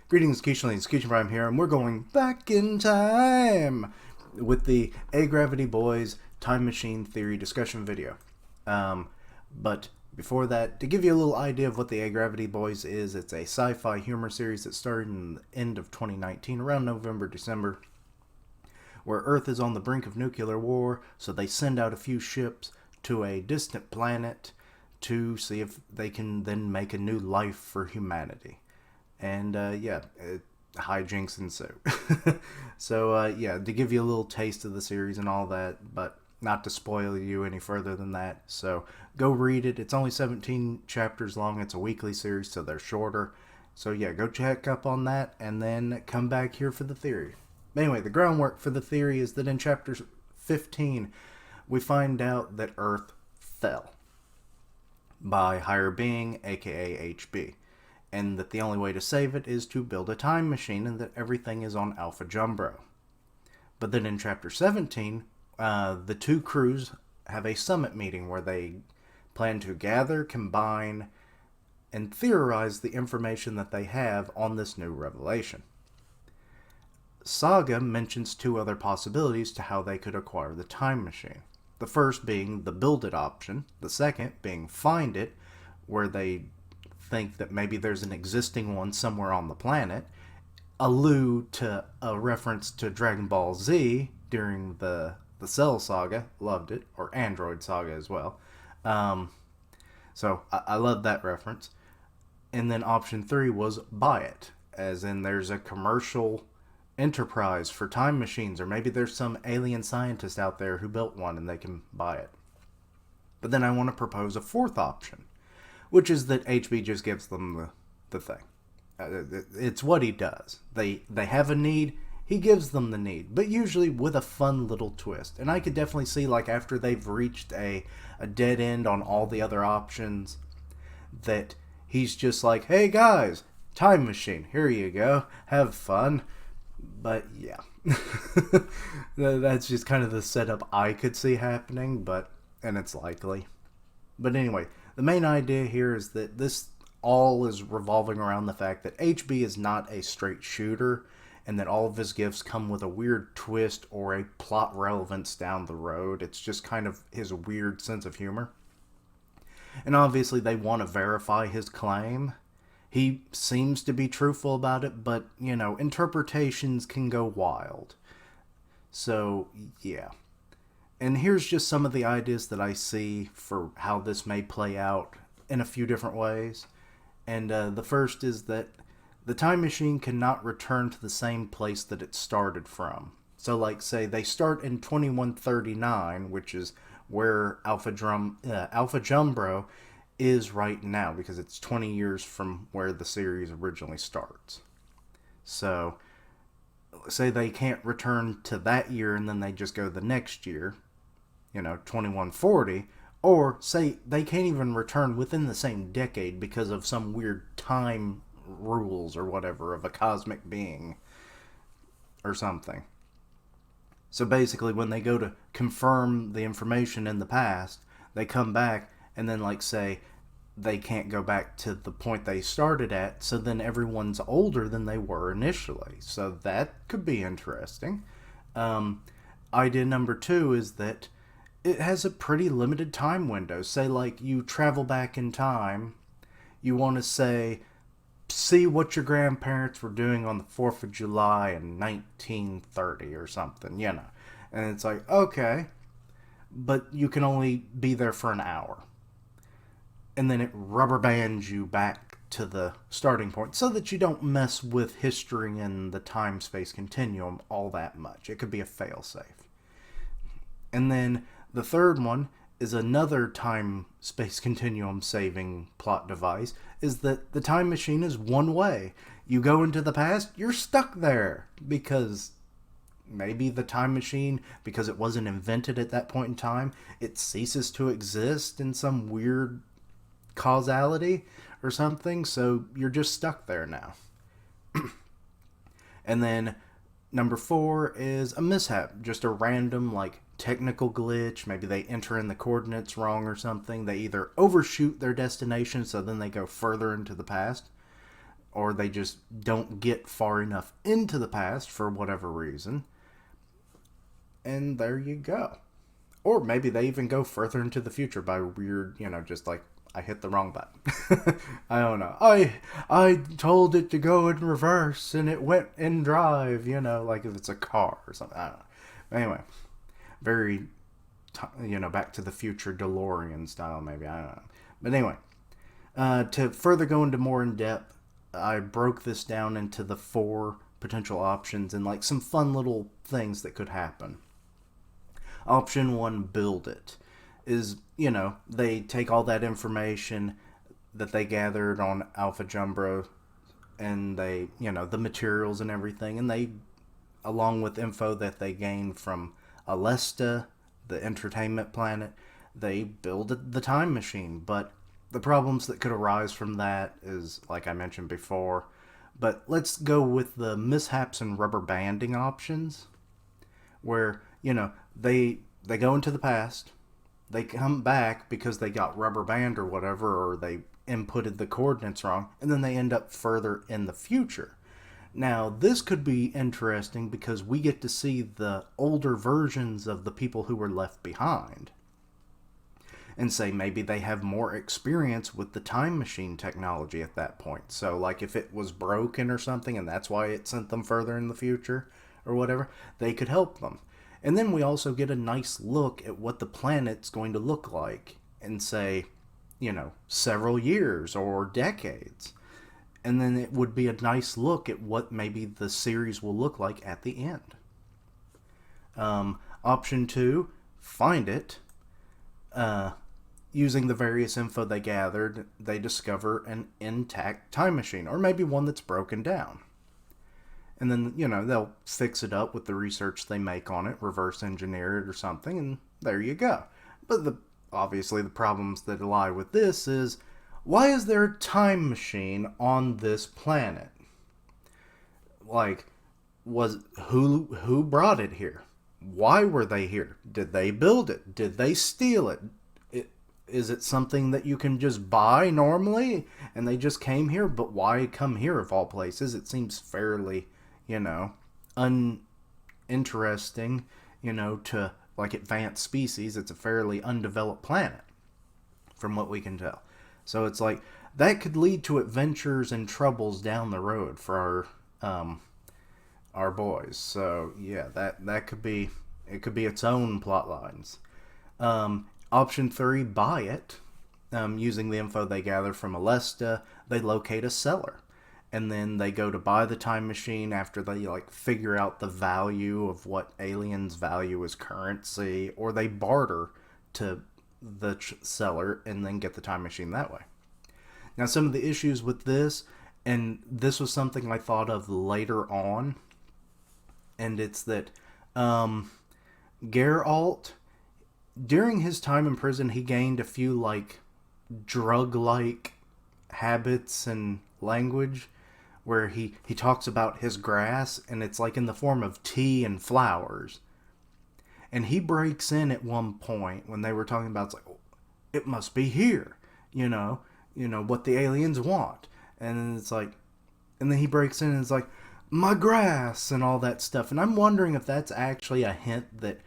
Greetings, Keishlings. Keishan Prime here, and we're going back in time with the A-Gravity Boys Time Machine Theory discussion video. But before that, to give you a little idea of what the A-Gravity Boys is, it's a sci-fi humor series that started in the end of 2019, around November, December, where Earth is on the brink of nuclear war, so they send out a few ships to a distant planet to see if they can then make a new life for humanity. And hijinks ensue. So to give you a little taste of the series and all that, but not to spoil you any further than that. So go read it. It's only 17 chapters long. It's a weekly series, so they're shorter. So yeah, go check up on that and then come back here for the theory. Anyway, the groundwork for the theory is that in chapter 15, we find out that Earth fell by higher being, aka HB. And that the only way to save it is to build a time machine, and that everything is on Alpha Jumbro. But then in chapter 17, the two crews have a summit meeting where they plan to gather, combine, and theorize the information that they have on this new revelation. Saga mentions two other possibilities to how they could acquire the time machine. The first being the build it option, the second being find it, where they think that maybe there's an existing one somewhere on the planet, allude to a reference to Dragon Ball Z during the Cell Saga, loved it, or Android Saga as well. So I love that reference. And then option 3 was buy it, as in there's a commercial enterprise for time machines, or maybe there's some alien scientist out there who built one and they can buy it. But then I want to propose a fourth option, which is that HB just gives them the thing. It's what he does. They have a need, he gives them the need, but usually with a fun little twist. And I could definitely see, like, after they've reached a dead end on all the other options, that he's just like, hey guys, time machine, here you go, have fun. But yeah, that's just kind of the setup I could see happening, and it's likely. But anyway, the main idea here is that this all is revolving around the fact that HB is not a straight shooter, and that all of his gifts come with a weird twist or a plot relevance down the road. It's just kind of his weird sense of humor. And obviously they want to verify his claim. He seems to be truthful about it, but, interpretations can go wild. So, yeah. And here's just some of the ideas that I see for how this may play out in a few different ways. And the first is that the time machine cannot return to the same place that it started from. So, like, say, they start in 2139, which is where Alpha Jumbro is right now, because it's 20 years from where the series originally starts. So, say they can't return to that year and then they just go the next year, 2140, or say they can't even return within the same decade because of some weird time rules or whatever of a cosmic being or something. So basically, when they go to confirm the information in the past, they come back and then, like, say they can't go back to the point they started at, so then everyone's older than they were initially. So that could be interesting. Idea number 2 is that it has a pretty limited time window. Say, like, you travel back in time, you want to see what your grandparents were doing on the 4th of July in 1930 or something, And it's like, okay, but you can only be there for an hour. And then it rubber bands you back to the starting point so that you don't mess with history and the time-space continuum all that much. It could be a fail-safe. And then the third one is another time-space continuum saving plot device, is that the time machine is one way. You go into the past, you're stuck there, because maybe the time machine, because it wasn't invented at that point in time, it ceases to exist in some weird causality or something, so you're just stuck there now. And then number 4 is a mishap, just a random, like, technical glitch. Maybe they enter in the coordinates wrong or something. They either overshoot their destination, so then they go further into the past, or they just don't get far enough into the past for whatever reason. And there you go. Or maybe they even go further into the future by weird, just like, I hit the wrong button. I don't know. I told it to go in reverse and it went in drive, like if it's a car or something. I don't know. Anyway, very, Back to the Future DeLorean style, maybe. I don't know. But anyway, to further go into more in depth, I broke this down into the 4 potential options and like some fun little things that could happen. Option 1, build it, is, they take all that information that they gathered on Alpha Jumbro and they, the materials and everything, and they, along with info that they gained from Alesta, the entertainment planet, they build the time machine. But the problems that could arise from that is, like I mentioned before, but let's go with the mishaps and rubber banding options, where, they go into the past, they come back because they got rubber band or whatever, or they inputted the coordinates wrong, and then they end up further in the future. Now, this could be interesting because we get to see the older versions of the people who were left behind. And say maybe they have more experience with the time machine technology at that point. So, like, if it was broken or something and that's why it sent them further in the future or whatever, they could help them. And then we also get a nice look at what the planet's going to look like in, say, several years or decades. And then it would be a nice look at what maybe the series will look like at the end. Option 2, find it. Using the various info they gathered, they discover an intact time machine, or maybe one that's broken down. And then, they'll fix it up with the research they make on it, reverse engineer it or something, and there you go. But obviously the problems that lie with this is, why is there a time machine on this planet? Like, who brought it here? Why were they here? Did they build it? Did they steal it? Is it something that you can just buy normally and they just came here? But why come here of all places? It seems fairly, uninteresting, to like advanced species. It's a fairly undeveloped planet from what we can tell. So it's like that could lead to adventures and troubles down the road for our boys. So yeah, that could be, it could be its own plot lines. Option 3, buy it. Using the info they gather from Alesta, they locate a seller. And then they go to buy the time machine after they figure out the value of what aliens value as currency, or they barter to the seller and then get the time machine that way. Now, some of the issues with this, and this was something I thought of later on, and it's that Geralt, during his time in prison, he gained a few drug-like habits and language, where he talks about his grass, and it's in the form of tea and flowers. And he breaks in at one point when they were talking about, it must be here, what the aliens want. And it's and then he breaks in and it's my grass and all that stuff. And I'm wondering if that's actually a hint that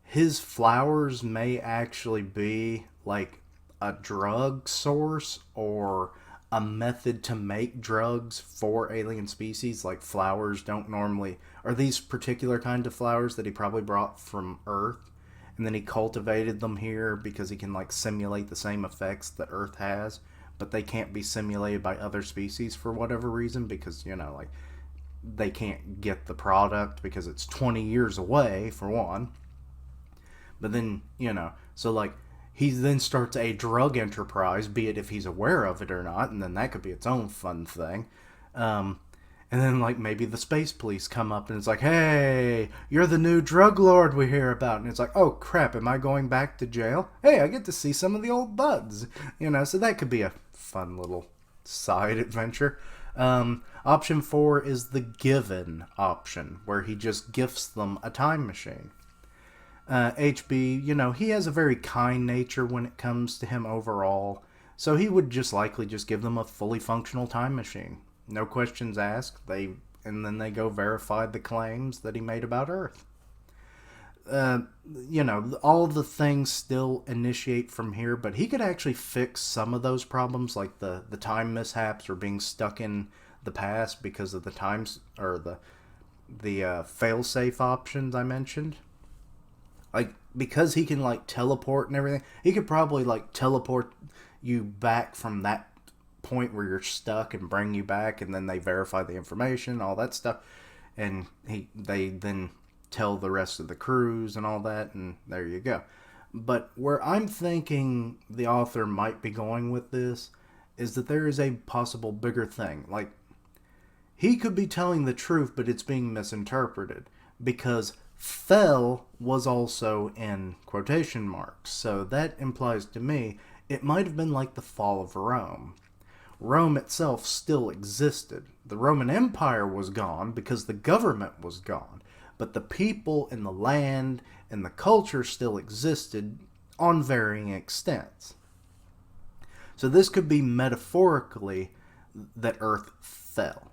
his flowers may actually be a drug source, or a method to make drugs for alien species. Like, flowers don't normally, or these particular kind of flowers that he probably brought from Earth, and then he cultivated them here because he can simulate the same effects that Earth has, but they can't be simulated by other species for whatever reason, because they can't get the product because it's 20 years away, for one. But then, so he then starts a drug enterprise, be it if he's aware of it or not, and then that could be its own fun thing. And then, maybe the space police come up and it's hey, you're the new drug lord we hear about. And it's oh crap, am I going back to jail? Hey, I get to see some of the old buds. So that could be a fun little side adventure. Option 4 is the given option, where he just gifts them a time machine. HB, he has a very kind nature when it comes to him overall, so he would just likely just give them a fully functional time machine. No questions asked. And then they go verify the claims that he made about Earth. Uh, all the things still initiate from here, but he could actually fix some of those problems, like the time mishaps or being stuck in the past because of the times or the fail-safe options I mentioned. Like, because he can, like, teleport and everything, he could probably, like, teleport you back from that point where you're stuck and bring you back, and then they verify the information, all that stuff, and they then tell the rest of the crews and all that, and there you go. But where I'm thinking the author might be going with this is that there is a possible bigger thing. Like, he could be telling the truth, but it's being misinterpreted because fell was also in quotation marks. So that implies to me it might have been like the fall of Rome. Rome itself still existed. The Roman Empire was gone because the government was gone. But the people and the land and the culture still existed on varying extents. So this could be metaphorically that Earth fell.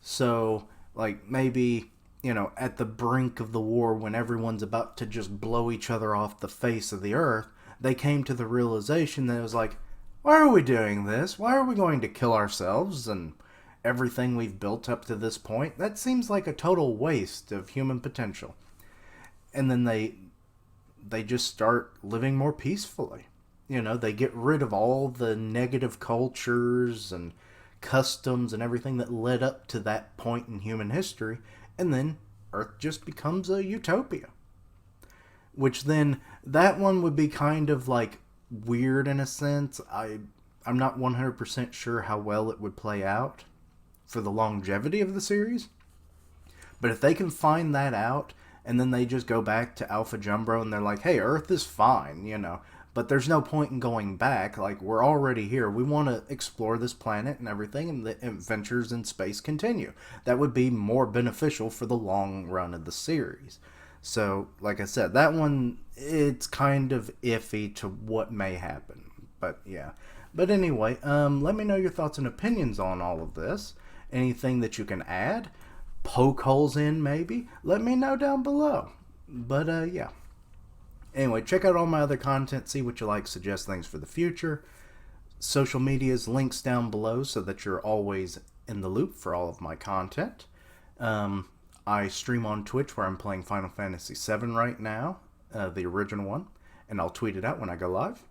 So, like, maybe, at the brink of the war when everyone's about to just blow each other off the face of the Earth, they came to the realization that it was like, why are we doing this? Why are we going to kill ourselves and everything we've built up to this point? That seems like a total waste of human potential. And then they just start living more peacefully. They get rid of all the negative cultures and customs and everything that led up to that point in human history, and then Earth just becomes a utopia. Which then, that one would be kind of like weird in a sense. I'm not 100% sure how well it would play out for the longevity of the series. But if they can find that out, and then they just go back to Alpha Jumbro and they're like, hey, Earth is fine, but there's no point in going back. Like, we're already here. We want to explore this planet and everything, and the adventures in space continue. That would be more beneficial for the long run of the series. So, like I said, that one, it's kind of iffy to what may happen. But, yeah. But anyway, let me know your thoughts and opinions on all of this. Anything that you can add, poke holes in maybe, let me know down below. But, yeah. Anyway, check out all my other content, see what you like, suggest things for the future. Social media's links down below so that you're always in the loop for all of my content. I stream on Twitch where I'm playing Final Fantasy VII right now, the original one, and I'll tweet it out when I go live.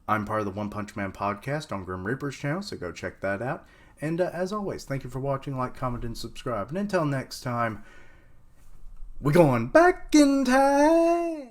I'm part of the One Punch Man podcast on Grim Reaper's channel, so go check that out. And as always, thank you for watching, like, comment, and subscribe. And until next time, we're going back in time!